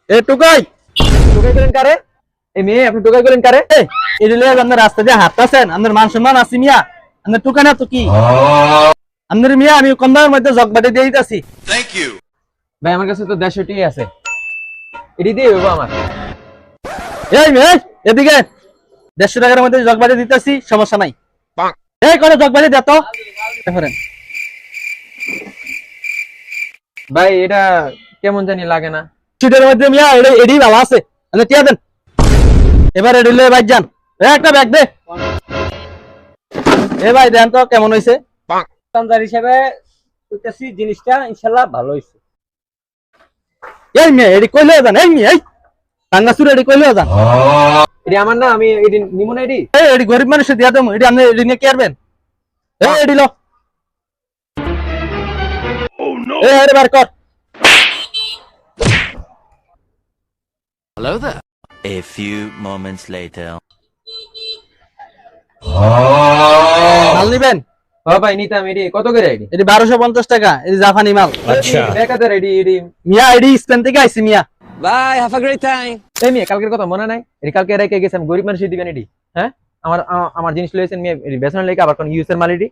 এ টুকাই টোকাই করেন কারে? এই মেয়ে আপনি টোকাই করেন কারে? এদিলে আপনার রাস্তা দিয়ে হাঁটতেছেন, আপনার মান সম্মান আছে মিয়া, আপনার টুকা না তো কি? আপনার মিয়া আমি কম দামের মধ্যে জগবাটি দিয়ে দিতেছি। ভাই আমার কাছে তো 150 টাকাই আছে, এটি দিয়ে হইবো আমার। এই মেয়ে এদিকে 150 টাকার মধ্যে জগবাটি দিতেছি, সমস্যা নাই। এই করে জগবাটি দে তো দেখেন। ভাই এটা কেমন জানি লাগে না। সিটের মধ্যে মিয়া এডি ভালো আছে, আপনি টিয়া দেন। এবার এডিলে বাইক যান, একটা ব্যাগ দে। এ ভাই দেন তো কেমন হয়েছে? দোকানদার হিসেবে কইতাছি জিনিসটা ইনশাআল্লাহ ভালো হইছে। এই মেয়ে এডি কইলে যান, এই মেয়ে এই টাঙ্গাসুর এডি কইলে যান। এটি আমার না, আমি এটি নিব না। এটি এই এডি গরিব মানুষের দিয়া দেবো, এডি আপনি এডি নিয়ে কি আরবেন? এই এডি লো, এই আরে বার কর। A few moments later. মাল নিবেন? ও ভাই নিতাম। এটি কত করে? এটি এডি 1250 টাকা, এডি জাপানি মাল। দেখাতে রেডি। এটি মিয়া এডি স্পেন থেকে আইছি মিয়া। Bye, have a great time. এই মেয়ে কালকের কথা মনে নাই? এটি কালকে রেখে গেছেন, গরিব মানুষের দিবেন এটি। হ্যাঁ, আমার জিনিস লয়েছেন মেয়ে, এটি বেসনের লেগে আবার কোন ইউএস এর মাল এটি।